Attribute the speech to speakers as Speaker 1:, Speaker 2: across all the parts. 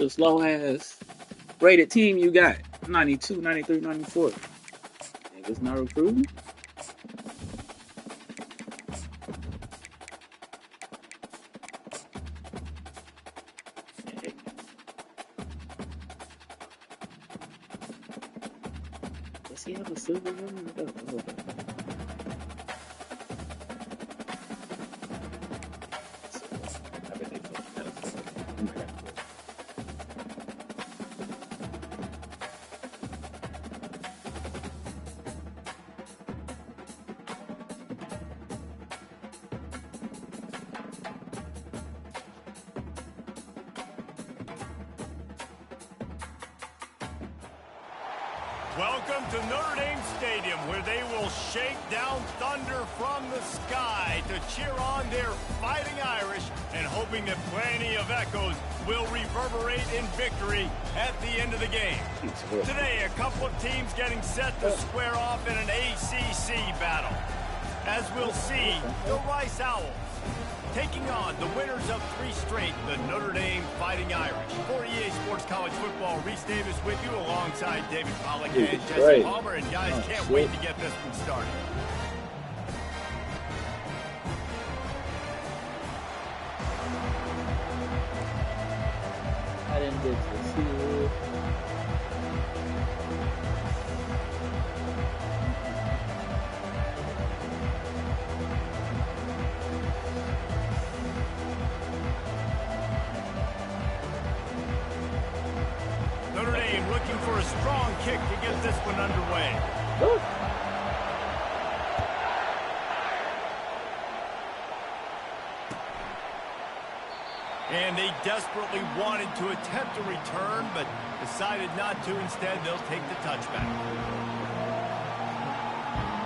Speaker 1: the slow ass rated team you got. 92, 93, 94. Niggas not recruiting? Does he have a silver one?
Speaker 2: Welcome to Notre Dame Stadium, where they will shake down thunder from the sky to cheer on their Fighting Irish and hoping that plenty of echoes will reverberate in victory at the end of the game. Today, a couple of teams getting set to square off in an ACC battle. As we'll see, the Rice Owls taking on the winners of 3 straight, the Notre Dame Fighting Irish. For EA Sports College Football, Reese Davis with you alongside David Pollack and Jesse Palmer. And guys, can't wait to get this one started.
Speaker 1: I didn't get to see it.
Speaker 2: Notre Dame looking for a strong kick to get this one underway. And they desperately wanted to attempt a return, but decided not to. Instead, they'll take the touchback.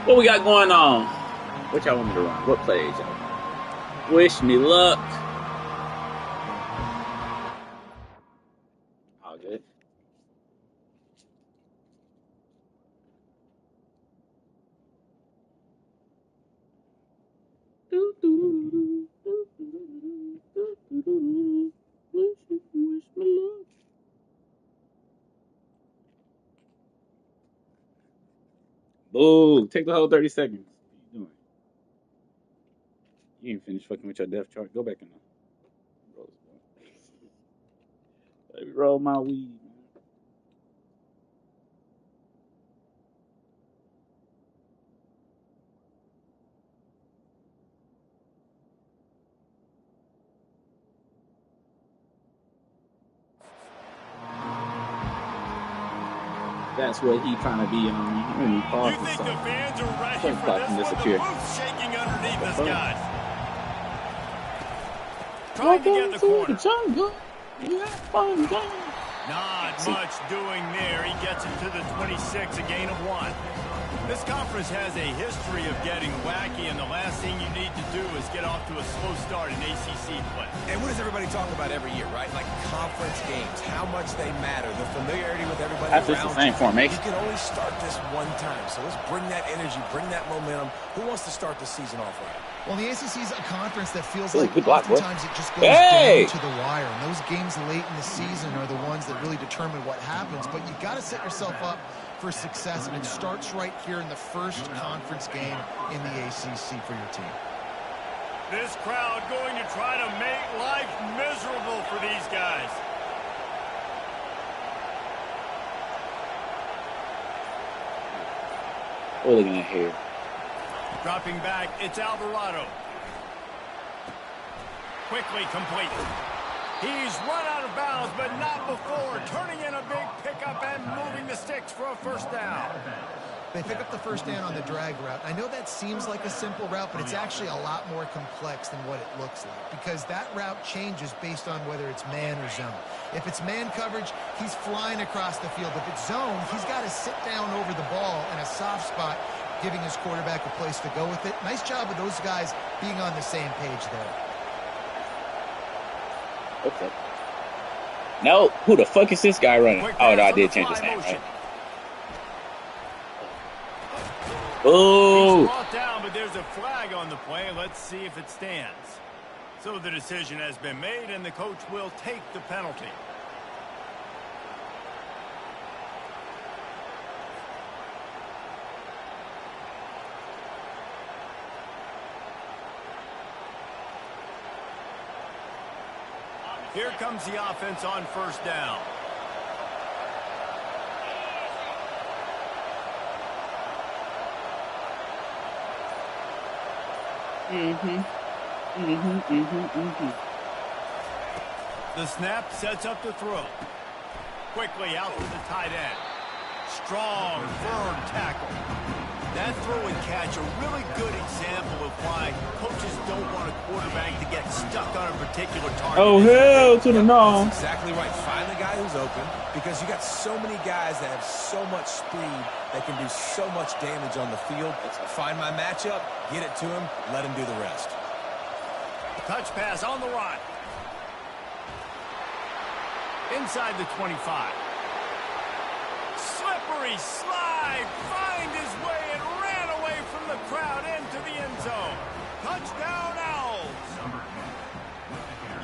Speaker 1: What we got going on? What y'all want me to run? What plays, y'all? Wish me luck. All good. Wish me luck. Boo! Take the whole 30 seconds. What are you doing? You ain't finished fucking with your depth chart. Go back in there. Let me roll my weed. That's what he trying to be on.
Speaker 2: You think the fans are ready for this one? The booth's shaking underneath us, guys. Trying to get the corner. Not much doing there. He gets it to the 26, a gain of 1. This conference has a history of getting wacky, and the last thing you need to do is get off to a slow start in ACC play.
Speaker 3: And what does everybody talk about every year, right? Like conference games, how much they matter, the familiarity with everybody
Speaker 1: That's
Speaker 3: around
Speaker 1: just the same formation.
Speaker 3: You can only start this one time, so let's bring that energy, bring that momentum. Who wants to start the season off right?
Speaker 4: Well, the ACC is a conference that feels like oftentimes it just goes down to the wire. And those games late in the season are the ones that really determine what happens. But you've got to set yourself up for success, and it starts right here in the first conference game in the ACC for your team.
Speaker 2: This crowd going to try to make life miserable for these guys.
Speaker 1: What are we looking at here?
Speaker 2: Dropping back, it's Alvarado. Quickly complete. He's run out of bounds, but not before. Turning in a big pickup and moving the sticks for a first down.
Speaker 4: They pick up the first down on the drag route. I know that seems like a simple route, but it's actually a lot more complex than what it looks like, because that route changes based on whether it's man or zone. If it's man coverage, he's flying across the field. If it's zone, he's got to sit down over the ball in a soft spot, giving his quarterback a place to go with it. Nice job of those guys being on the same page there.
Speaker 1: Okay. No, who the fuck is this guy running? Oh, no, I did change his name, right? Oh!
Speaker 2: He's brought down, but there's a flag on the play. Let's see if it stands. So the decision has been made, and the coach will take the penalty. Here comes the offense on first down. The snap sets up the throw. Quickly out to the tight end. Strong, firm tackle. That throw and catch, a really good example of why coaches don't want a quarterback to get stuck on a particular target.
Speaker 1: Oh, hell to the no.
Speaker 3: That's exactly right. Find the guy who's open, because you got so many guys that have so much speed that can do so much damage on the field. Find my matchup, get it to him, let him do the rest.
Speaker 2: Touch pass on the run. Inside the 25. Slippery slide. Find his way and ran away from the crowd into the end zone. Touchdown, Owls.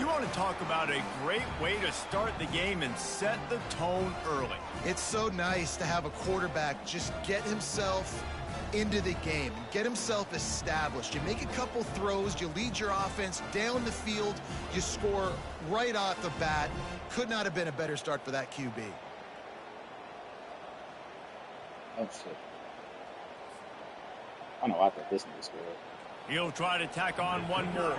Speaker 2: You want to talk about a great way to start the game and set the tone early.
Speaker 4: It's so nice to have a quarterback just get himself into the game and get himself established. You make a couple throws, you lead your offense down the field, you score right off the bat. Could not have been a better start for that QB.
Speaker 1: Oh, shit. I know, I thought this one was good.
Speaker 2: He'll try to tack on one more.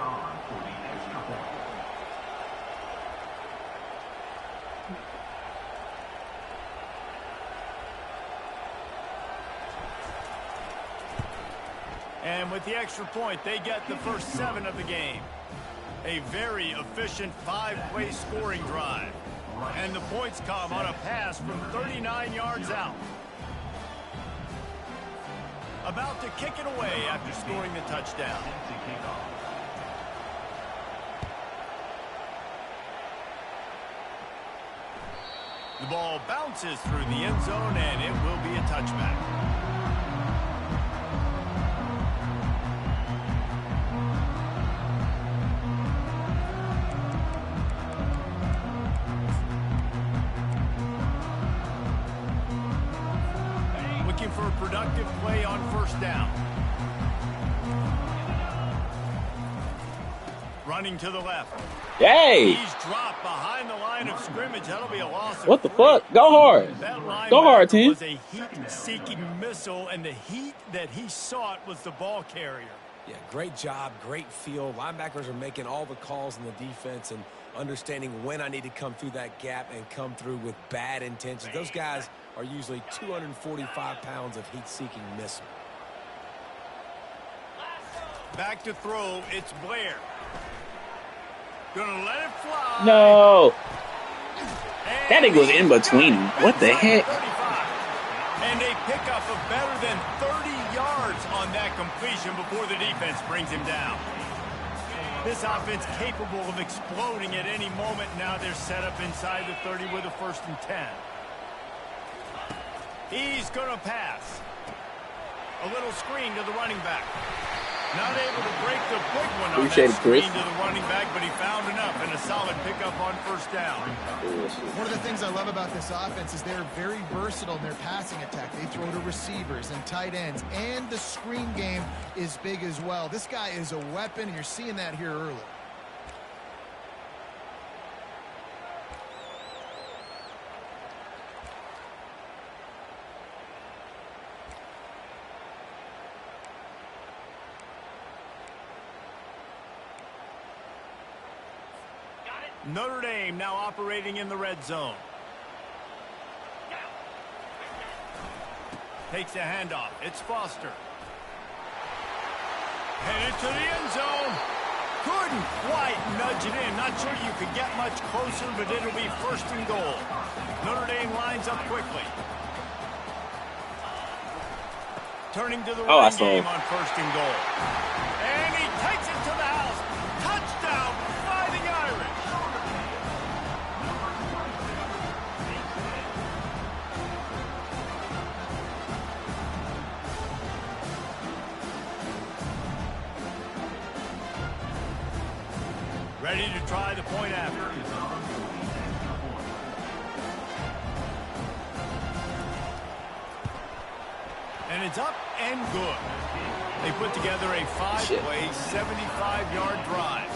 Speaker 2: And with the extra point, they get the first 7 of the game. A very efficient 5-play scoring drive. And the points come on a pass from 39 yards out. About to kick it away after scoring the touchdown. The ball bounces through the end zone, and it will be a touchback. For a productive play on first down. Running to the left.
Speaker 1: Hey!
Speaker 2: He's dropped behind the line of scrimmage. That'll be a loss of
Speaker 1: What the
Speaker 2: 3.
Speaker 1: fuck? Go hard. Go hard, team.
Speaker 2: Was a heat-seeking missile, and the heat that he sought was the ball carrier.
Speaker 3: Yeah, great job, great feel. Linebackers are making all the calls in the defense and understanding when I need to come through that gap and come through with bad intentions. Those guys are usually 245 pounds of heat-seeking missile.
Speaker 2: Back to throw, it's Blair. Gonna let it fly.
Speaker 1: No. That nigga was in between him. What the heck?
Speaker 2: 35. And a pickup of better than 30 yards on that completion before the defense brings him down. This offense capable of exploding at any moment. Now they're set up inside the 30 with a 1st and 10. He's going to pass. A little screen to the running back. Not able to break the big one on that screen to the running back, but he found enough and a solid pickup on first down.
Speaker 4: One of the things I love about this offense is they're very versatile in their passing attack. They throw to receivers and tight ends, and the screen game is big as well. This guy is a weapon, and you're seeing that here early.
Speaker 2: Notre Dame now operating in the red zone. Takes a handoff. It's Foster. Headed to the end zone. Couldn't quite nudge it in. Not sure you could get much closer, but it'll be 1st and goal. Notre Dame lines up quickly. Turning to the running game on 1st and goal. And he takes it to the house. Touchdown, Fighting Irish. Ready to try the point after. And it's up and good. They put together a 5-play, 75-yard drive.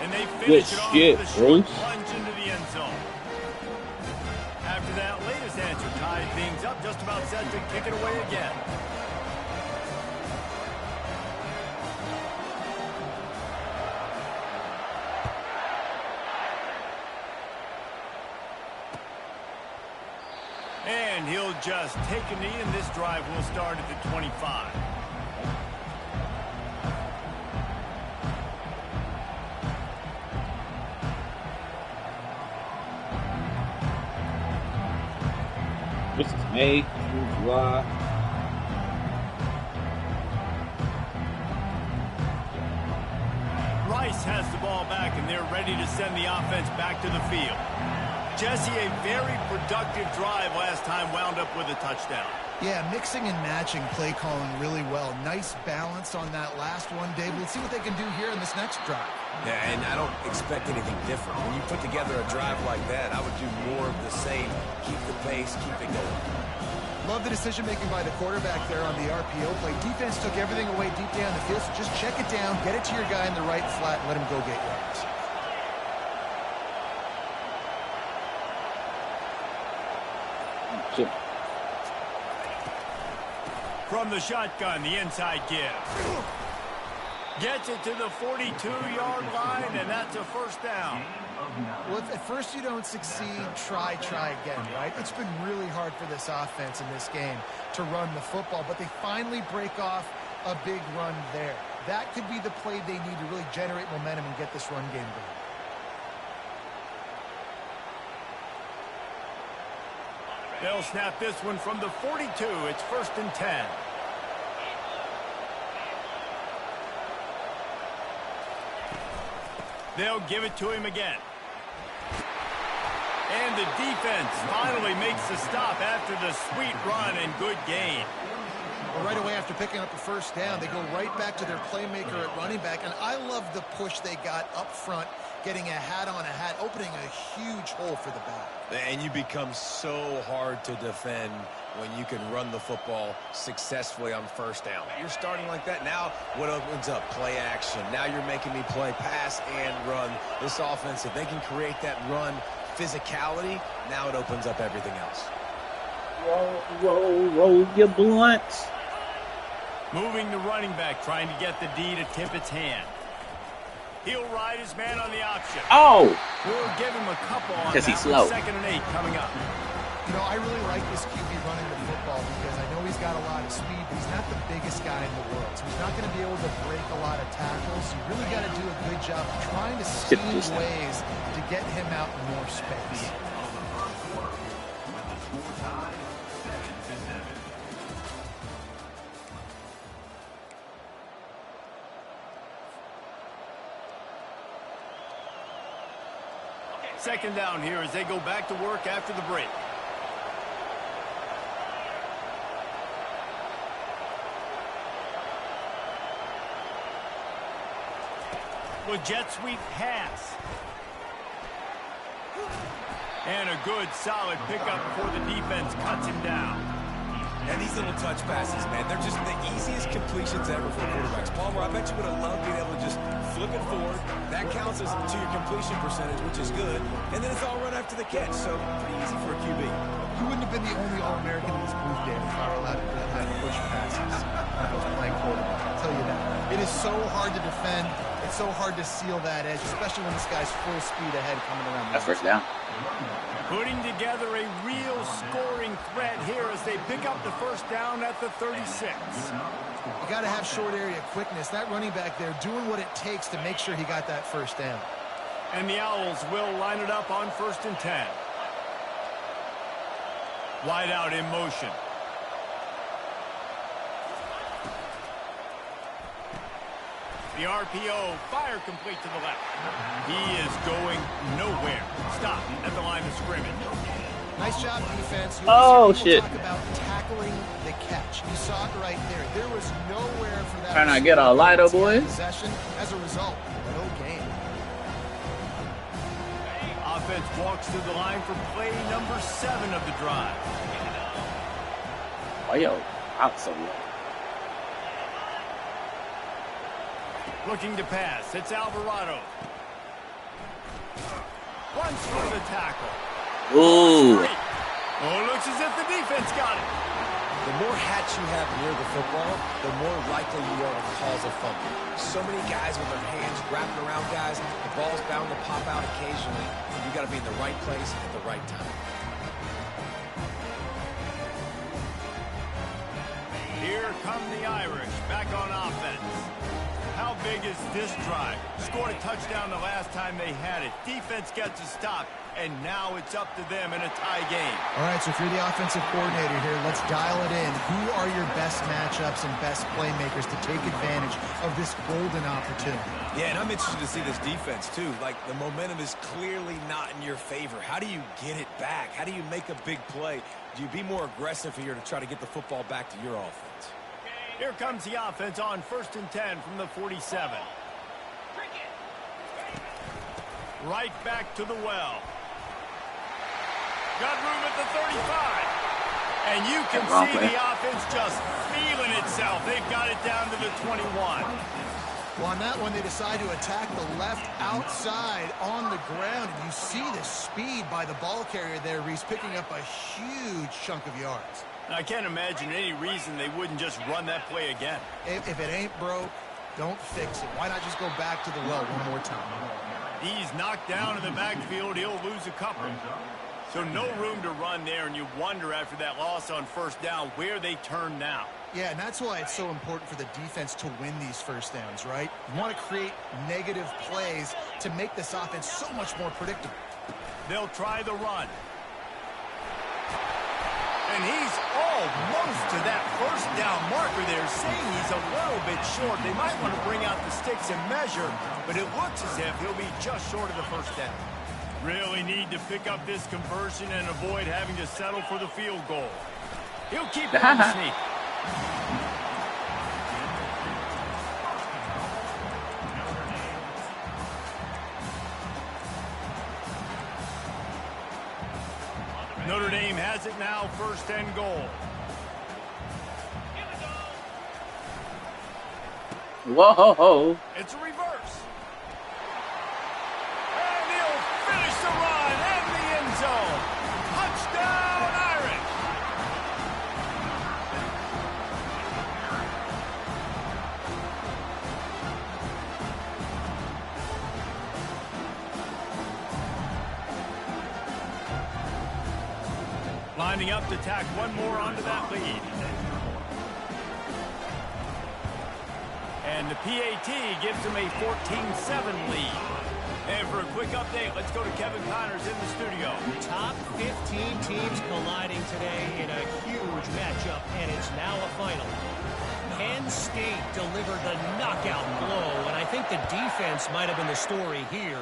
Speaker 2: And they finish it off with a short plunge take it away again. And he'll just take a knee, and this drive will start at the 25.
Speaker 1: This is May, June, July.
Speaker 2: Rice has the ball back, and they're ready to send the offense back to the field. Jesse, a very productive drive last time, wound up with a touchdown.
Speaker 4: Yeah, mixing and matching play calling really well. Nice balance on that last one, Dave. We'll see what they can do here in this next drive.
Speaker 3: Yeah, and I don't expect anything different. When you put together a drive like that, I would do more of the same. Keep the pace, keep it going.
Speaker 4: Love the decision-making by the quarterback there on the RPO play. Defense took everything away deep down the field, so just check it down, get it to your guy in the right flat, and let him go get yards.
Speaker 1: Shit.
Speaker 2: From the shotgun, the inside give. Gets it to the 42-yard line, and that's a first down.
Speaker 4: Well, if at first you don't succeed, try again, right? It's been really hard for this offense in this game to run the football, but they finally break off a big run there. That could be the play they need to really generate momentum and get this run game going.
Speaker 2: They'll snap this one from the 42. It's 1st and 10. They'll give it to him again. And the defense finally makes the stop after the sweet run and good gain.
Speaker 4: Well, right away after picking up the first down, they go right back to their playmaker at running back. And I love the push they got up front, getting a hat on a hat, opening a huge hole for the back.
Speaker 3: And you become so hard to defend when you can run the football successfully on first down. You're starting like that. Now what opens up? Play action. Now you're making me play pass and run. This offense, if they can create that run physicality, now it opens up everything else.
Speaker 1: Roll your blunts.
Speaker 2: Moving the running back, trying to get the D to tip its hand. He'll ride his man on the option.
Speaker 1: Oh!
Speaker 2: We'll give him a couple on
Speaker 1: Because
Speaker 2: that.
Speaker 1: he's slow.
Speaker 2: 2nd and 8 coming up.
Speaker 4: You know, I really like this QB running the football because I know he's got a lot of speed, but he's not the biggest guy in the world. So he's not going to be able to break a lot of tackles. You really got to do a good job of trying to scheme ways to get him out in more space.
Speaker 2: Second down here as they go back to work after the break. With jet sweep pass. And a good solid pickup before the defense cuts him down.
Speaker 3: And these little touch passes, man, they're just the easiest completions ever for quarterbacks. Palmer, I bet you would have loved being able to just flip it forward. That counts as to your completion percentage, which is good. And then it's all run after the catch, so pretty easy for a QB.
Speaker 4: You wouldn't have been the only All-American in this group, Dan, if I were allowed to do that kind of push passes when I was playing quarterback. I'll tell you that. It is so hard to defend. It's so hard to seal that edge, especially when this guy's full speed ahead coming around.
Speaker 1: That's first down.
Speaker 2: Putting together a real scoring threat here as they pick up the first down at the 36.
Speaker 4: You got to have short area quickness. That running back there doing what it takes to make sure he got that first down.
Speaker 2: And the Owls will line it up on 1st and 10. Wide out in motion. The RPO, fire complete to the left. He is going nowhere. Stop at the line of scrimmage.
Speaker 4: Nice job, defense.
Speaker 1: Shit.
Speaker 4: Talk about tackling the catch. You saw it right there. There was nowhere for that.
Speaker 1: Trying to get a Lido, boys.
Speaker 4: Possession. As a result, no gain.
Speaker 2: Offense walks to the line for play number 7 of the drive.
Speaker 1: Oh, yo. Out so low.
Speaker 2: Looking to pass. It's Alvarado. Runs for the tackle.
Speaker 1: Ooh.
Speaker 2: Oh, looks as if the defense got it.
Speaker 3: The more hats you have near the football, the more likely you are to cause a fumble. So many guys with their hands wrapping around guys, the ball's bound to pop out occasionally. You got to be in the right place at the right time.
Speaker 2: Here come the Irish back on offense. How big is this drive? Scored a touchdown the last time they had it. Defense gets a stop, and now it's up to them in a tie game.
Speaker 4: All right, so if you're the offensive coordinator here, let's dial it in. Who are your best matchups and best playmakers to take advantage of this golden opportunity?
Speaker 3: Yeah, and I'm interested to see this defense, too. Like, the momentum is clearly not in your favor. How do you get it back? How do you make a big play? Do you be more aggressive here to try to get the football back to your offense?
Speaker 2: Here comes the offense on 1st and 10 from the 47. Right back to the well. Got room at the 35. And you can see the offense just feeling itself. They've got it down to the 21.
Speaker 4: Well, on that one, they decide to attack the left outside on the ground. And you see the speed by the ball carrier there, Reese, picking up a huge chunk of yards.
Speaker 2: I can't imagine any reason they wouldn't just run that play again.
Speaker 4: If it ain't broke, don't fix it. Why not just go back to the well one more time?
Speaker 2: He's knocked down in the backfield. He'll lose a couple. So no room to run there, and you wonder after that loss on 1st down where they turn now.
Speaker 4: Yeah, and that's why it's so important for the defense to win these first downs, right? You want to create negative plays to make this offense so much more predictable.
Speaker 2: They'll try the run. And he's almost to that 1st down marker there, saying he's a little bit short. They might want to bring out the sticks and measure, but it looks as if he'll be just short of the 1st down. Really need to pick up this conversion and avoid having to settle for the field goal. He'll keep it on the sneak. Notre Dame has it now, 1st and goal.
Speaker 1: Whoa.
Speaker 2: It's a reverse. And he'll finish the run in the end zone. Touchdown, Irish. Lining up to tack one more onto that lead. And the PAT gives them a 14-7 lead. And for a quick update, let's go to Kevin Connors in the studio.
Speaker 5: Top 15 teams colliding today in a huge matchup, and it's now a final. Penn State delivered the knockout blow, and I think the defense might have been the story here.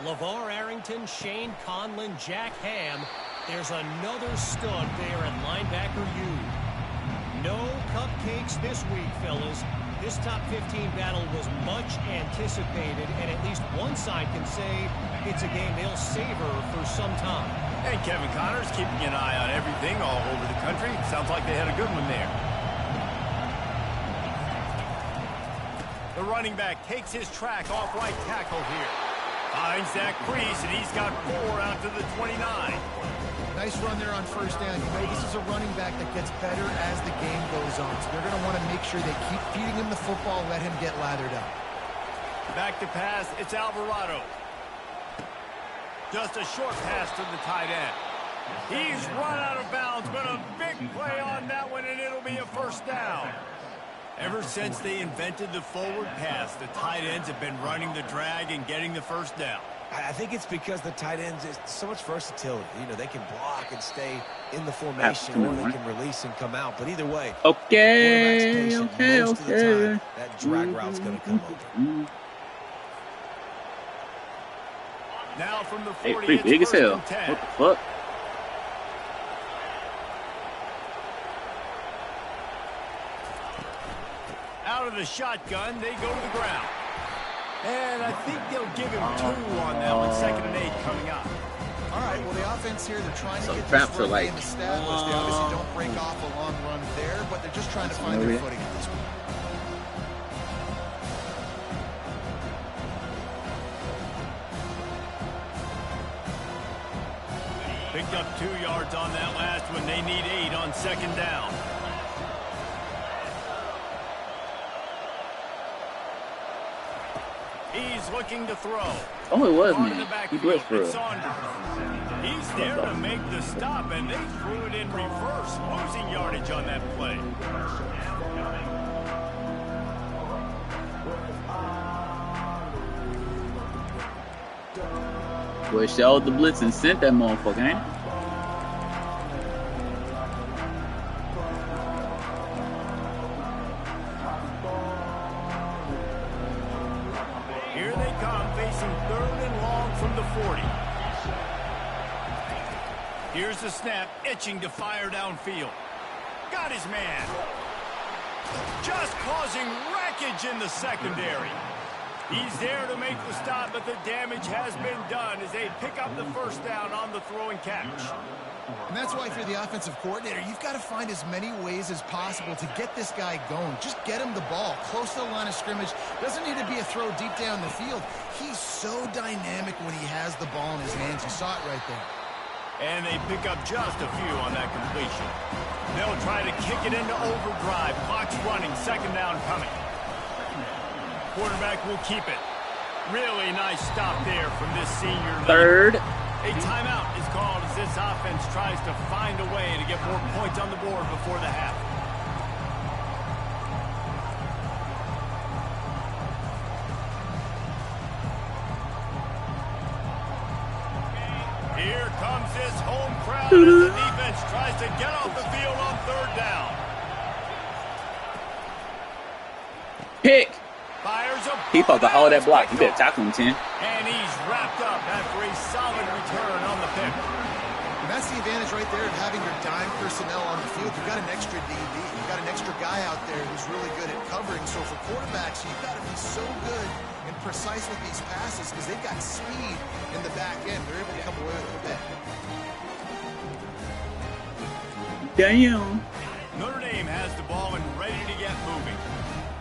Speaker 5: LeVar Arrington, Shane Conlon, Jack Ham. There's another stud there at linebacker U. No cupcakes this week, fellas. This top 15 battle was much anticipated, and at least one side can say it's a game they'll savor for some time.
Speaker 2: And Kevin Connors keeping an eye on everything all over the country. Sounds like they had a good one there. The running back takes his track off right tackle here. Finds that crease, and he's got 4 out to the 29.
Speaker 4: Nice run there on 1st down. You know, this is a running back that gets better as the game goes on. So they're going to want to make sure they keep feeding him the football, let him get lathered up.
Speaker 2: Back to pass, it's Alvarado. Just a short pass to the tight end. He's run out of bounds, but a big play on that one, and it'll be a 1st down. Ever since they invented the forward pass, the tight ends have been running the drag and getting the 1st down.
Speaker 3: I think it's because the tight ends is so much versatility. You know, they can block and stay in the formation, or they can release and come out. But either way,
Speaker 1: Okay.
Speaker 3: most of the time, that drag route's going to come open.
Speaker 2: Now from the 40,
Speaker 1: Hey, pretty big as hell. What the fuck?
Speaker 2: Out of the shotgun, they go to the ground. And I think they'll give him 2 on that one, 2nd and 8 coming up.
Speaker 4: All right, well, the offense here, they're trying to get
Speaker 1: traps
Speaker 4: this
Speaker 1: are
Speaker 4: run
Speaker 1: like,
Speaker 4: game established. They obviously don't break off a long run there, but they're just trying to find their footing at this point.
Speaker 2: Picked up 2 yards on that last one. They need 8 on 2nd down. He's looking to throw.
Speaker 1: Oh, it was
Speaker 2: On
Speaker 1: me.
Speaker 2: the
Speaker 1: He
Speaker 2: backfield,
Speaker 1: blitzed for
Speaker 2: it's
Speaker 1: real.
Speaker 2: Saunders. He's there to make the stop, and they threw it in reverse, losing yardage on that play.
Speaker 1: Boy, shelled the blitz and sent that motherfucker, ain't it?
Speaker 2: Here they come, facing 3rd and long from the 40. Here's the snap, itching to fire downfield. Got his man. Just causing wreckage in the secondary. He's there to make the stop, but the damage has been done as they pick up the first down on the throw and catch.
Speaker 4: And that's why, if you're the offensive coordinator, you've got to find as many ways as possible to get this guy going. Just get him the ball close to the line of scrimmage. Doesn't need to be a throw deep down the field. He's so dynamic when he has the ball in his hands. You saw it right there.
Speaker 2: And they pick up just a few on that completion. They'll try to kick it into overdrive. Clock's running, 2nd down coming. Quarterback will keep it. Really nice stop there from this senior leader.
Speaker 1: 3rd.
Speaker 2: A timeout is called as this offense tries to find a way to get more points on the board before the half. Here comes this home crowd as the defense tries to get off the field on 3rd down.
Speaker 1: Pick.
Speaker 2: Fires a
Speaker 1: He supposed to hold that block. You better tackle him, 10.
Speaker 2: And he's wrapped up after a solid return on the pick.
Speaker 4: And that's the advantage right there of having your dime personnel on the field. You've got an extra DB. You've got an extra guy out there who's really good at covering. So for quarterbacks, you've got to be so good and precise with these passes because they've got speed in the back end. They're able to come away with a bit.
Speaker 1: Damn.
Speaker 2: Notre Dame has the ball and ready to get moving.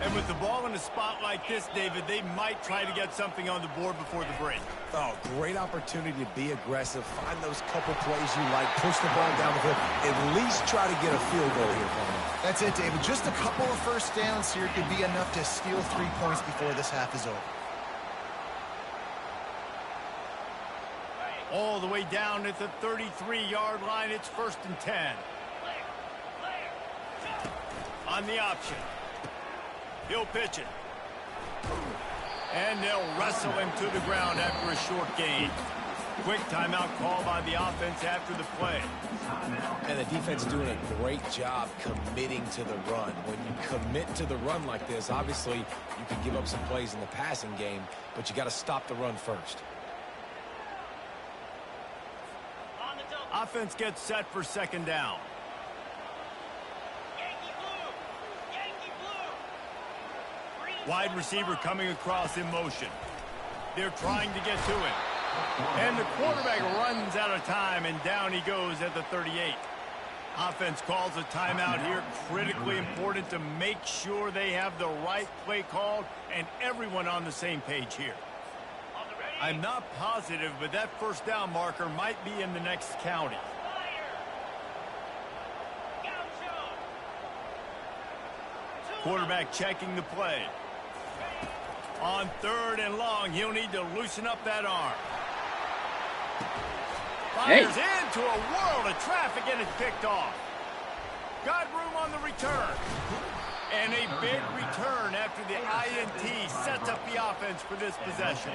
Speaker 2: And with the ball in a spot like this, David, they might try to get something on the board before the break.
Speaker 3: Oh, great opportunity to be aggressive. Find those couple plays you like. Push the ball down the field. At least try to get a field goal here for them.
Speaker 4: That's it, David. Just a couple of first downs here could be enough to steal 3 points before this half is over.
Speaker 2: All the way down at the 33-yard line, it's 1st and 10. On the option. He'll pitch it. And they'll wrestle him to the ground after a short gain. Quick timeout call by the offense after the play.
Speaker 3: And the defense doing a great job committing to the run. When you commit to the run like this, obviously you can give up some plays in the passing game, but you got to stop the run first.
Speaker 2: Offense gets set for 2nd down. Wide receiver coming across in motion. They're trying to get to him. And the quarterback runs out of time, and down he goes at the 38. Offense calls a timeout here. Critically important to make sure they have the right play called and everyone on the same page here. I'm not positive, but that 1st down marker might be in the next county. Quarterback checking the play. On 3rd and long, he'll need to loosen up that arm. Fires into a world of traffic and it's picked off. Got room on the return. And a big return after the INT sets up the offense for this possession.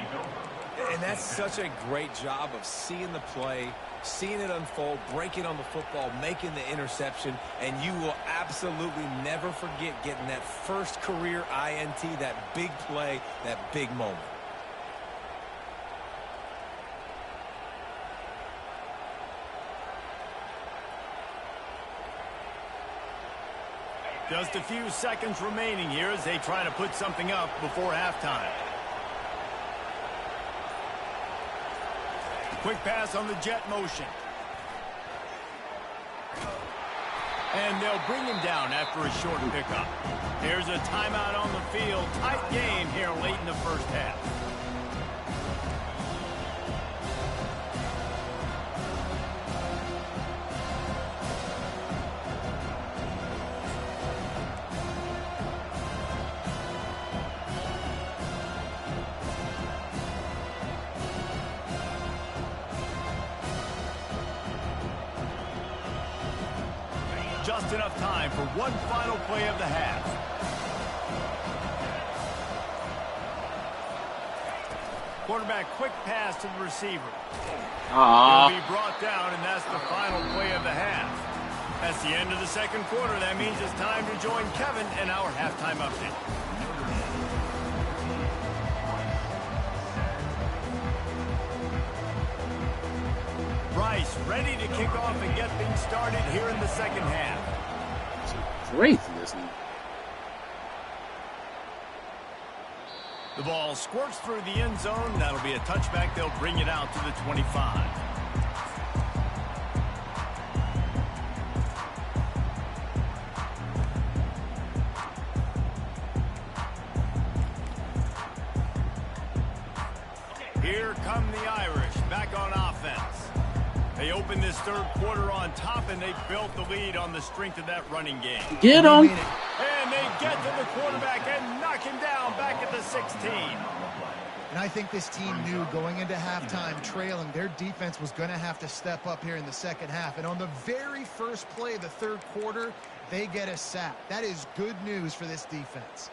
Speaker 3: And that's such a great job of seeing the play, seeing it unfold, breaking on the football, making the interception, and you will absolutely never forget getting that first career INT, that big play, that big moment.
Speaker 2: Just a few seconds remaining here as they try to put something up before halftime. Quick pass on the jet motion. And they'll bring him down after a short pickup. There's a timeout on the field. Tight game here late in the first half. just enough time for one final play of the half. Quarterback quick pass to the receiver. He'll be brought down, and that's the final play of the half. That's the end of the second quarter. That means it's time to join Kevin in our halftime update. Rice ready to kick off and get things started here in the second half.
Speaker 1: It's crazy, isn't it?
Speaker 2: The ball squirts through the end zone. That'll be a touchback. They'll bring it out to the 25. Here come the Irish back on offense. They open this third quarter on top, and they built the lead on the strength of that running game.
Speaker 1: Get him.
Speaker 2: And they get to the quarterback and knock him down back at the 16.
Speaker 4: And I think this team knew going into halftime trailing, their defense was going to have to step up here in the second half. And on the very first play of the third quarter, they get a sack. That is good news for this defense.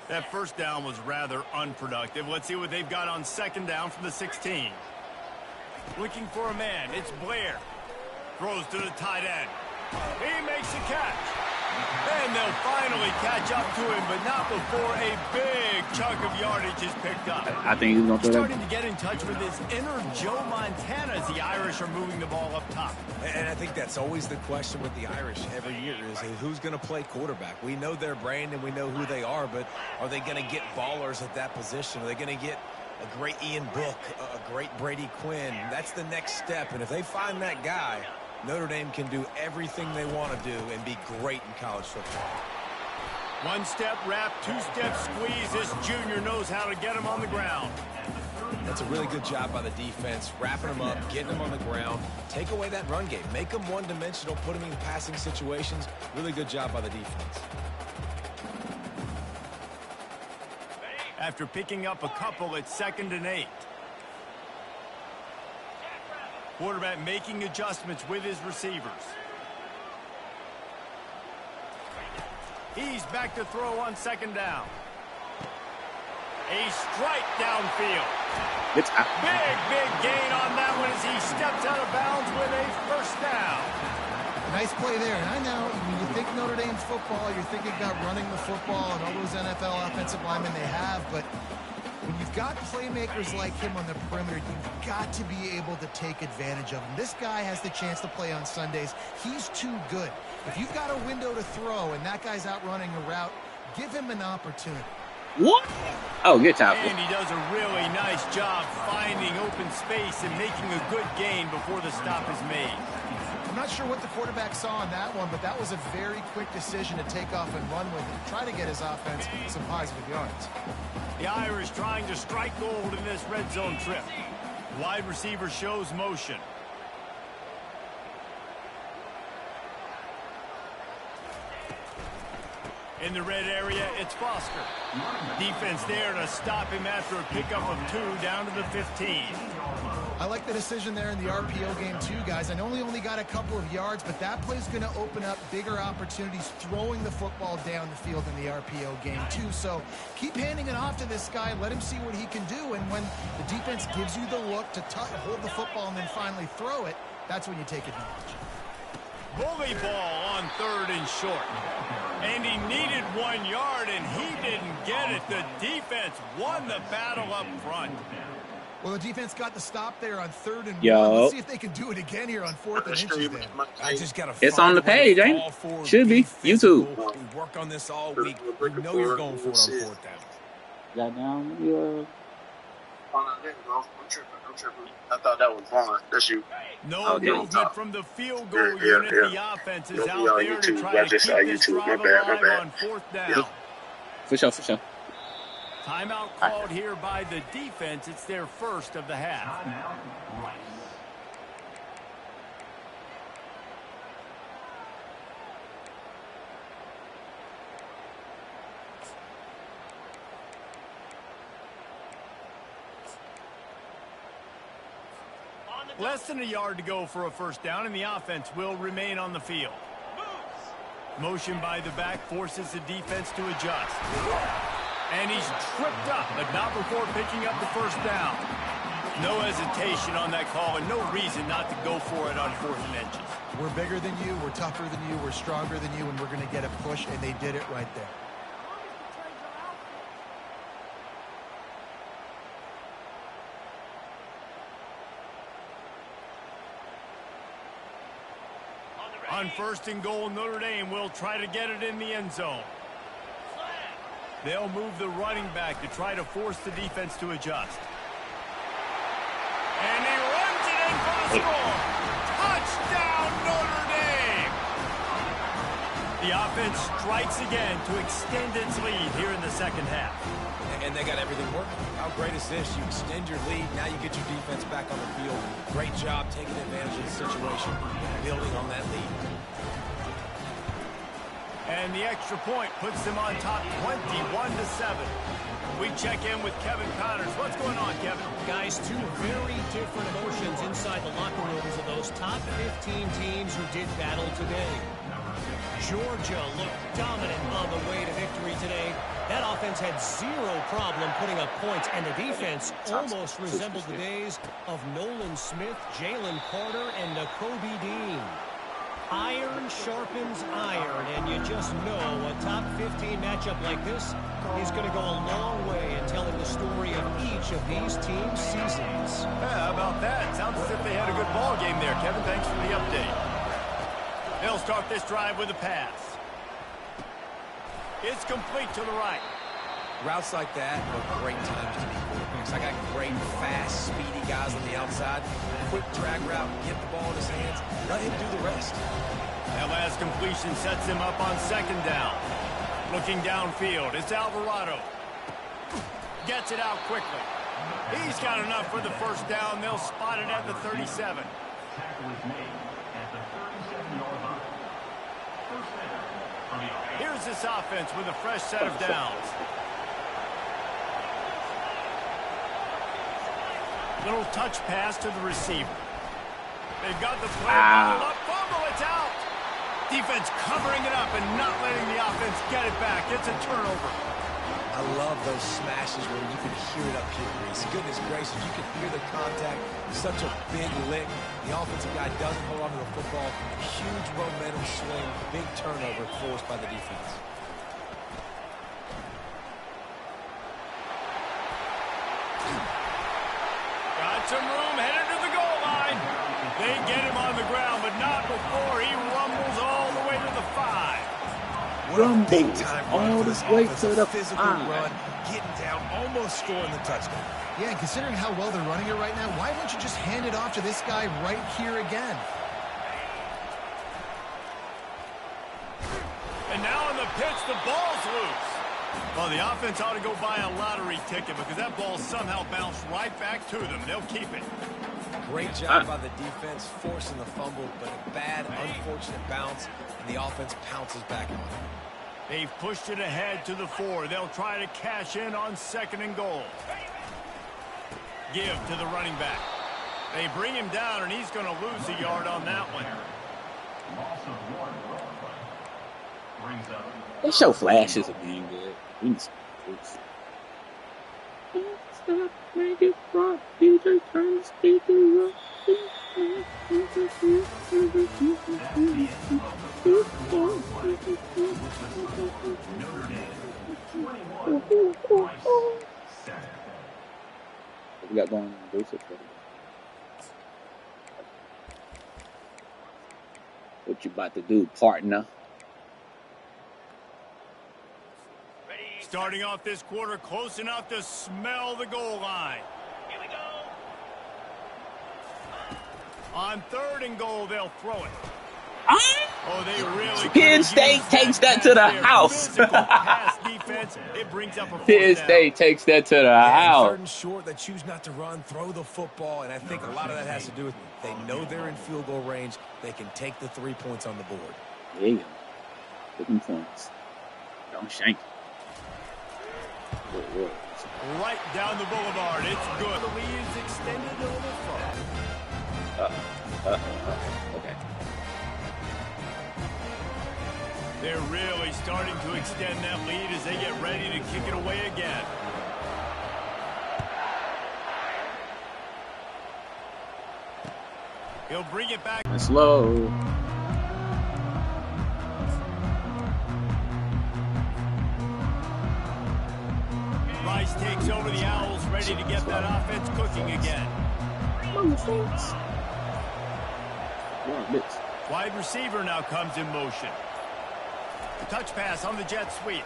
Speaker 2: That first down was rather unproductive. Let's see what they've got on second down from the 16. Looking for a man. It's Blair. Throws to the tight end. He makes the catch. And they'll finally catch up to him, but not before a big chunk of yardage is picked up.
Speaker 1: I think he's going to
Speaker 2: starting to get in touch with his inner Joe Montana as the Irish are moving the ball up top.
Speaker 3: And I think that's always the question with the Irish every year is who's going to play quarterback. We know their brand and we know who they are, but are they going to get ballers at that position? Are they going to get a great Ian Book, a great Brady Quinn? That's the next step, and if they find that guy, Notre Dame can do everything they want to do and be great in college football.
Speaker 2: One-step wrap, two-step squeeze. This junior knows how to get him on the ground.
Speaker 3: That's a really good job by the defense, wrapping them up, getting them on the ground. Take away that run game. Make them one-dimensional, put them in passing situations. Really good job by the defense.
Speaker 2: After picking up a couple, it's 2nd and 8. Quarterback making adjustments with his receivers. He's back to throw on second down. A strike downfield.
Speaker 1: It's
Speaker 2: big gain on that one as he steps out of bounds with a first down.
Speaker 4: Nice play there. And I know when you think Notre Dame football, you're thinking about running the football and all those NFL offensive linemen they have, but when you've got playmakers like him on the perimeter, you've got to be able to take advantage of him. This guy has the chance to play on Sundays. He's too good. If you've got a window to throw and that guy's out running a route, give him an opportunity.
Speaker 1: What? Oh, good tackle.
Speaker 2: And he does a really nice job finding open space and making a good gain before the stop is made.
Speaker 4: I'm not sure what the quarterback saw on that one, but that was a very quick decision to take off and run with it. Try to get his offense some positive yards.
Speaker 2: The Irish trying to strike gold in this red zone trip. Wide receiver shows motion. In the red area, it's Foster. Defense there to stop him after a pickup of 2 down to the 15.
Speaker 4: I like the decision there in the RPO game too, guys. I know he only got a couple of yards, but that play's going to open up bigger opportunities throwing the football down the field in the RPO game too. So keep handing it off to this guy. Let him see what he can do. And when the defense gives you the look to hold the football and then finally throw it, that's when you take advantage.
Speaker 2: Bully ball on 3rd and short. And he needed 1 yard, and he didn't get it. The defense won the battle up front.
Speaker 4: Well, the defense got the stop there on 3rd and 1.
Speaker 1: Yo.
Speaker 4: Let's see if they can do it again here on 4th and inches then.
Speaker 3: I just got to.
Speaker 1: It's on the page, ain't it? Should be. YouTube.
Speaker 3: We work on this all week. We know you're going for it on 4th down.
Speaker 1: Got down. Yeah.
Speaker 6: I'm tripping. I thought that was Vaughn. That's you.
Speaker 2: No movement from the field goal unit. The offense is out there to try to keep this drive alive on 4th down.
Speaker 1: For sure.
Speaker 2: Timeout called here by the defense. It's their first of the half. Less than a yard to go for a first down, and the offense will remain on the field. Motion by the back forces the defense to adjust. And he's tripped up, but not before picking up the first down. No hesitation on that call, and no reason not to go for it on 4th and inches.
Speaker 4: We're bigger than you, we're tougher than you, we're stronger than you, and we're going to get a push, and they did it right there.
Speaker 2: On 1st and goal, Notre Dame will try to get it in the end zone. They'll move the running back to try to force the defense to adjust. And he runs it in for the score. Touchdown, Notre Dame! The offense strikes again to extend its lead here in the second half.
Speaker 3: And they got everything working. How great is this? You extend your lead. Now you get your defense back on the field. Great job taking advantage of the situation, building on that lead.
Speaker 2: And the extra point puts them on top 21-7. We check in with Kevin Connors. What's going on, Kevin?
Speaker 5: Guys, two very different emotions inside the locker rooms of those top 15 teams who did battle today. Georgia looked dominant on the way to victory today. That offense had zero problem putting up points, and the defense almost resembled the days of Nolan Smith, Jalen Carter, and Nakobe Dean. Iron sharpens iron, and you just know a top 15 matchup like this is going to go a long way in telling the story of each of these teams' seasons.
Speaker 2: Yeah, how about that? Sounds as if they had a good ball game there, Kevin. Thanks for the update. They'll start this drive with a pass. It's complete to the right.
Speaker 3: Routes like that are great times to be quarterbacks. I got great, fast, speedy guys on the outside. Quick drag route, get the ball in his hands, let him do the rest.
Speaker 2: That last completion sets him up on 2nd down. Looking downfield, it's Alvarado. Gets it out quickly. He's got enough for the first down. They'll spot it at the 37. Here's this offense with a fresh set of downs. Little touch pass to the receiver. They've got the play bottled up. Fumble, it's out. Defense covering it up and not letting the offense get it back. It's a turnover.
Speaker 3: I love those smashes where you can hear it up here, Reese. Goodness gracious, you can hear the contact. Such a big lick. The offensive guy doesn't hold on to the football. Huge momentum swing. Big turnover forced by the defense.
Speaker 2: Got some room, headed to the goal line. They get him on the ground, but not before he rumbles all the way to the 5.
Speaker 3: What a big time run
Speaker 1: all
Speaker 3: for
Speaker 1: this
Speaker 3: this
Speaker 1: way
Speaker 3: offense.
Speaker 1: to the
Speaker 3: A physical
Speaker 1: 5.
Speaker 3: run, getting down, almost scoring the touchdown.
Speaker 4: Yeah, and considering how well they're running it right now, why don't you just hand it off to this guy right here again?
Speaker 2: And now on the pitch, the ball's loose. Well, the offense ought to go buy a lottery ticket because that ball somehow bounced right back to them. They'll keep it.
Speaker 3: Great job by the defense, forcing the fumble, but a bad, unfortunate bounce, and the offense pounces back on it.
Speaker 2: They've pushed it ahead to the 4. They'll try to cash in on 2nd and goal. Give to the running back. They bring him down, and he's going to lose a yard on that one.
Speaker 1: They show flashes of being good. We need some proof. Stop, make it rock. DJ, turn the speaker up. What we got going on in basic? What you about to do, partner?
Speaker 2: Starting off this quarter close enough to smell the goal line. Here we go. On 3rd and goal, they'll throw it. Oh, they really
Speaker 1: Penn State takes that to the house.
Speaker 2: Pass defense, it brings up a
Speaker 1: Penn State takes that to the house.
Speaker 3: 3rd and short, they choose not to run, throw the football, and I think a lot of that has to do with they know they're in field goal range. They can take the 3 points on the board.
Speaker 1: There you go. Picking points. Don't shank it.
Speaker 2: Right down the boulevard. It's good. The lead is extended a little far.
Speaker 1: Okay.
Speaker 2: They're really starting to extend that lead as they get ready to kick it away again. He'll bring it back.
Speaker 1: Slow.
Speaker 2: Rice takes over the Owls, ready to get that offense cooking again. Wide receiver now comes in motion. Touch pass on the jet sweep.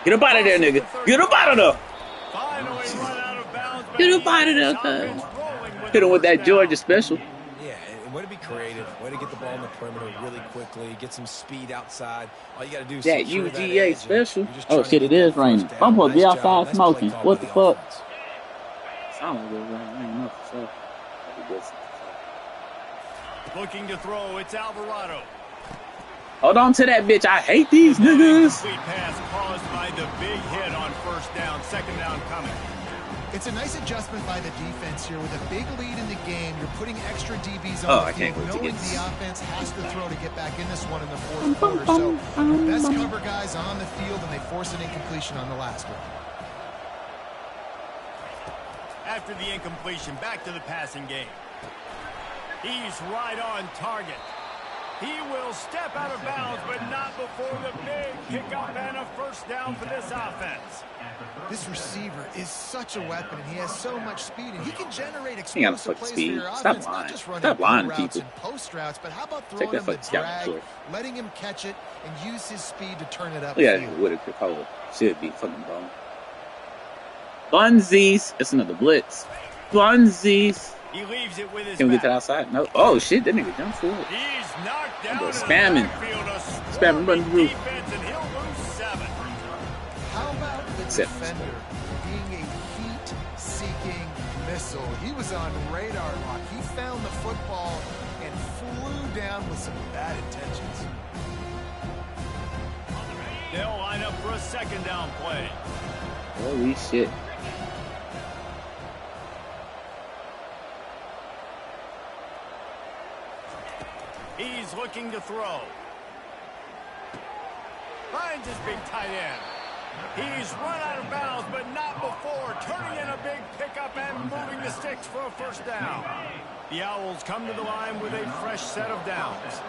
Speaker 1: Get up out of there, nigga. Get up out of there.
Speaker 2: Finally run out of bounds.
Speaker 1: Get up out of there, cuz. Hit him with that Georgia special.
Speaker 3: Yeah, and way to be creative. Way to get the ball in the perimeter really quickly. Get some speed outside. All you got to do is
Speaker 1: that
Speaker 3: secure
Speaker 1: UGA
Speaker 3: edge,
Speaker 1: special.
Speaker 3: Oh, shit, it is raining.
Speaker 1: I'm supposed to be
Speaker 3: Nice
Speaker 1: outside
Speaker 3: job.
Speaker 1: smoking.
Speaker 3: Nice
Speaker 1: What the fuck?
Speaker 3: offense.
Speaker 1: Sound like it was raining. I ain't know for sure.
Speaker 2: Looking to throw, it's Alvarado.
Speaker 1: Hold on to that bitch. I hate these niggas.
Speaker 2: Complete pass caused by the big hit on first down. Second down coming.
Speaker 4: It's a nice adjustment by the defense here. With a big lead in the game, you're putting extra DBs on the field, knowing the offense has to throw to get back in this one in the fourth quarter. So your best cover guys on the field, and they force an incompletion on the last one.
Speaker 2: After the incompletion, back to the passing game. He's right on target. He will step out of bounds, but not before the big pickup and a first down for this offense.
Speaker 4: This receiver is such a weapon, and he has so much speed, and he can generate
Speaker 1: He got
Speaker 4: explosive
Speaker 1: fucking
Speaker 4: plays for
Speaker 1: speed.
Speaker 4: your
Speaker 1: Stop
Speaker 4: offense,
Speaker 1: lying.
Speaker 4: not just running
Speaker 1: Stop lying to
Speaker 4: routes
Speaker 1: people.
Speaker 4: and post routes, but how about
Speaker 1: Take
Speaker 4: throwing
Speaker 1: that
Speaker 4: him the
Speaker 1: fucking scalp
Speaker 4: drag,
Speaker 1: sword.
Speaker 4: letting him catch it, and use his speed to turn it up.
Speaker 1: Yeah, with a Coca-Cola. Should be fucking bone. Bunsies. It's another blitz. Bunsies.
Speaker 2: He leaves it with his
Speaker 1: Can we get to the
Speaker 2: back.
Speaker 1: outside? No. Oh, shit. That nigga jumped forward.
Speaker 2: He's knocked down in the
Speaker 1: spamming.
Speaker 2: backfield. A
Speaker 1: Spamming, running through.
Speaker 2: defense, and he'll lose 7.
Speaker 4: How about the defender being a heat-seeking missile? He was on radar lock. He found the football and flew down with some bad intentions.
Speaker 2: They'll line up for a second down play.
Speaker 1: Holy shit.
Speaker 2: He's looking to throw. Finds his big tight end. He's run out of bounds, but not before turning in a big pickup and moving the sticks for a first down. The Owls come to the line with a fresh set of downs.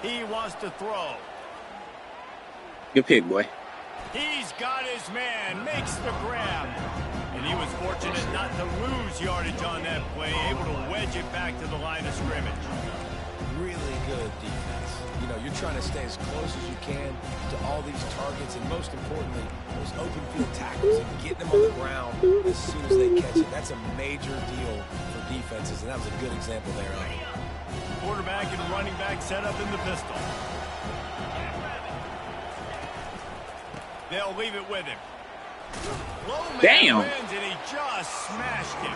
Speaker 2: He wants to throw.
Speaker 1: Good pick, boy.
Speaker 2: He's got his man, makes the grab. And he was fortunate not to lose yardage on that play, able to wedge it back to the line of scrimmage.
Speaker 3: Really good defense. You know, you're trying to stay as close as you can to all these targets, and most importantly, those open field tackles and getting them on the ground as soon as they catch it. That's a major deal for defenses, and that was a good example there of it.
Speaker 2: Quarterback and running back set up in the pistol. They'll leave it with him.
Speaker 1: Damn.
Speaker 2: Wins, and he just smashed him.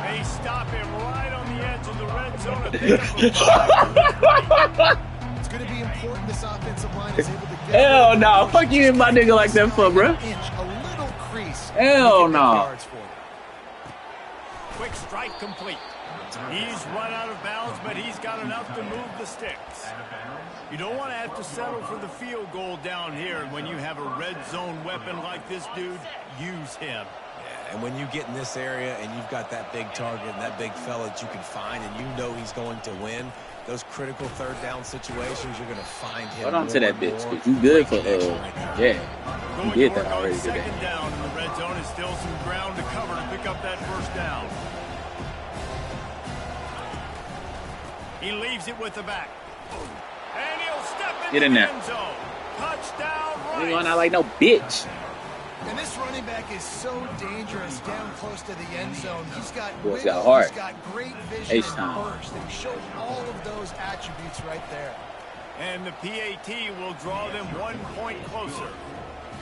Speaker 2: They stop him right on the edge of the red zone.
Speaker 4: It's going to be important this offensive line is able to get...
Speaker 1: Hell no. Fuck you and my nigga like that for, bro.
Speaker 4: A little crease.
Speaker 1: Hell no.
Speaker 2: Quick strike complete. He's run out of bounds, but he's got enough to move the sticks. You don't want to have to settle for the field goal down here. When you have a red zone weapon like this dude, use him.
Speaker 3: Yeah, and when you get in this area and you've got that big target and that big fella that you can find and you know he's going to win, those critical third down situations, you're going to find him.
Speaker 1: Hold on to that bitch, because you good for, yeah. You did that already today.
Speaker 2: Second down in the red zone is still some ground to cover to pick up that first down. He leaves it with the back. And he'll step into
Speaker 1: in
Speaker 2: the
Speaker 1: there.
Speaker 2: end zone. Touchdown,
Speaker 1: You
Speaker 2: Rice.
Speaker 1: going out like no bitch.
Speaker 4: And this running back is so dangerous down close to the end zone. He's got
Speaker 1: Boy's
Speaker 4: wiggle,
Speaker 1: got heart.
Speaker 4: he's got great vision
Speaker 1: H-time.
Speaker 4: and burst, and he shows all of those attributes right there.
Speaker 2: And the PAT will draw them 1 point closer.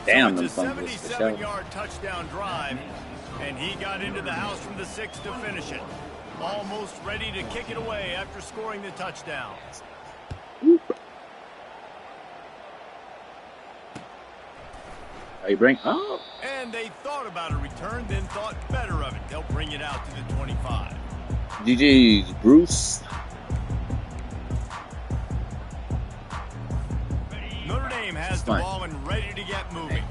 Speaker 1: Damn,
Speaker 2: so
Speaker 1: them
Speaker 2: it's a
Speaker 1: fumbles for sure.
Speaker 2: 77-yard touchdown drive, and he got into the house from the 6 to finish it. Almost ready to kick it away after scoring the touchdown.
Speaker 1: Oh, you bring. Oh.
Speaker 2: And they thought about a return, then thought better of it. They'll bring it out to the 25.
Speaker 1: GG's, Bruce.
Speaker 2: Notre Dame has the ball and ready to get moving.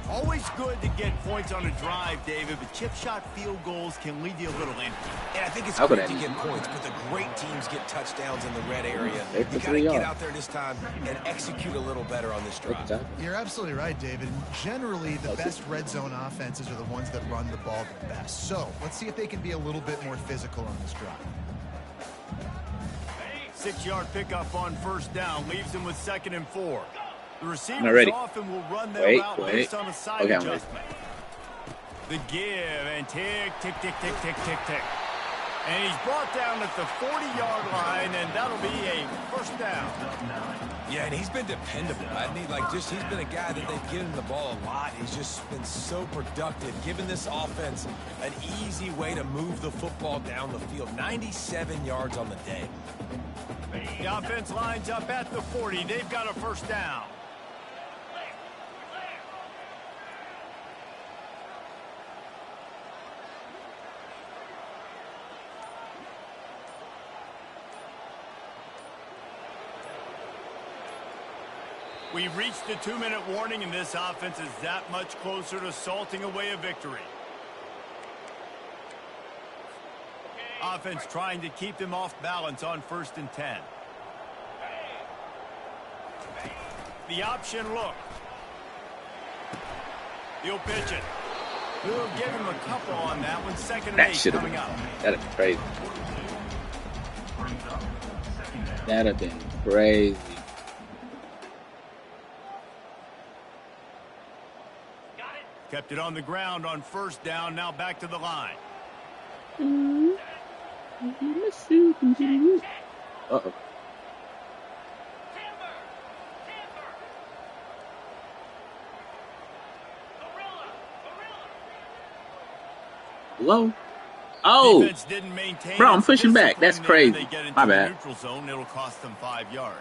Speaker 2: Always good to get points on a drive, David, but chip shot field goals can leave you a little empty.
Speaker 3: And I think it's great to get points, but the great teams get touchdowns in the red area. You got to get out there this time and execute a little better on this drive.
Speaker 4: You're absolutely right, David. Generally, the best red zone offenses are the ones that run the ball the best. So let's see if they can be a little bit more physical on this drive.
Speaker 2: 6-yard pickup on first down leaves them with 2nd and 4. The receivers often will run their route based on a side adjustment. The give and tick, tick, tick, tick, tick, tick, tick. And he's brought down at the 40-yard line, and that'll be a first down.
Speaker 3: Yeah, and he's been dependable. I mean, he's been a guy that they've given the ball a lot. He's just been so productive, giving this offense an easy way to move the football down the field. 97 yards on the day.
Speaker 2: The offense lines up at the 40. They've got a first down. We've reached the 2-minute warning, and this offense is that much closer to salting away a victory. Offense trying to keep them off balance on 1st and 10. The option look. He'll pitch it. We'll give him a couple on that one. 2nd and 8 coming up.
Speaker 1: That'd be crazy. That'd have been crazy.
Speaker 2: Kept it on the ground on 1st down. Now back to the line.
Speaker 1: Uh-oh. Hello? Oh! Bro, I'm pushing back. That's crazy. My bad.
Speaker 2: Neutral zone, it'll cost them 5 yards.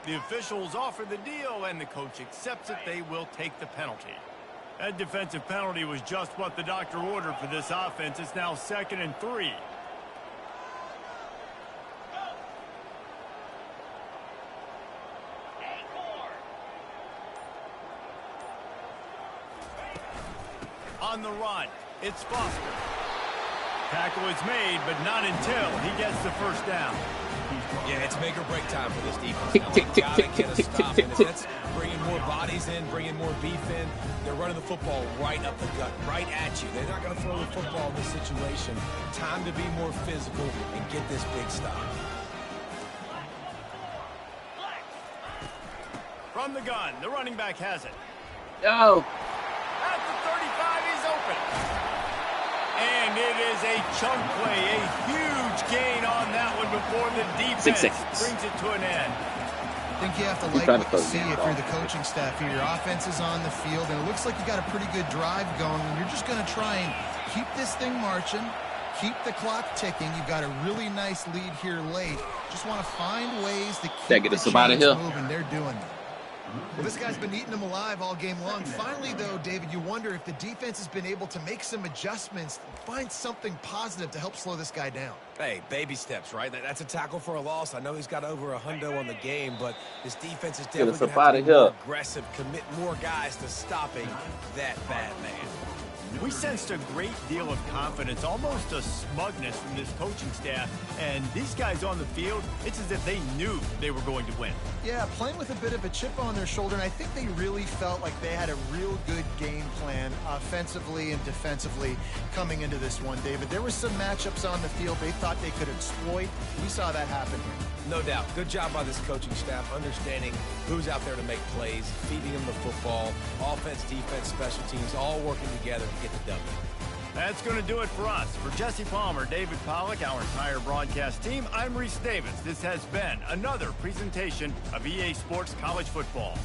Speaker 2: The officials offer the deal, and the coach accepts it. They will take the penalty. That defensive penalty was just what the doctor ordered for this offense. It's now 2nd and 3. On the run, it's Foster. Tackle is made, but not until he gets the first down.
Speaker 3: Yeah, it's make or break time for this defense. Now, they've got to get a stop, and if that's bringing more bodies in, bringing more beef in, they're running the football right up the gut, right at you. They're not going to throw the football in this situation. Time to be more physical and get this big stop.
Speaker 2: From the gun, the running back has it.
Speaker 1: Oh.
Speaker 2: At the 35, he's open. And it is a chunk play, a huge gain on that one before the defense brings it to an end.
Speaker 4: I think you have to like what you see if you're the coaching staff here. Your offense is on the field, and it looks like you got a pretty good drive going, and you're just going to try and keep this thing marching, keep the clock ticking. You've got a really nice lead here late. Just want to find ways to keep the chains moving. They're doing that. Well, this guy's been eating them alive all game long. Finally, though, David, you wonder if the defense has been able to make some adjustments, find something positive to help slow this guy down.
Speaker 3: Hey, baby steps, right? That's a tackle for a loss. I know he's got over $100 on the game, but this defense is definitely going to have to be more aggressive, commit more guys to stopping that bad man.
Speaker 2: We sensed a great deal of confidence, almost a smugness from this coaching staff. And these guys on the field, it's as if they knew they were going to win.
Speaker 4: Yeah, playing with a bit of a chip on their shoulder, and I think they really felt like they had a real good game plan offensively and defensively coming into this one, David. There were some matchups on the field they thought they could exploit. We saw that happen here.
Speaker 3: No doubt. Good job by this coaching staff, understanding who's out there to make plays, feeding them the football, offense, defense, special teams, all working together to get the W.
Speaker 2: That's going to do it for us. For Jesse Palmer, David Pollack, our entire broadcast team, I'm Reese Davis. This has been another presentation of EA Sports College Football.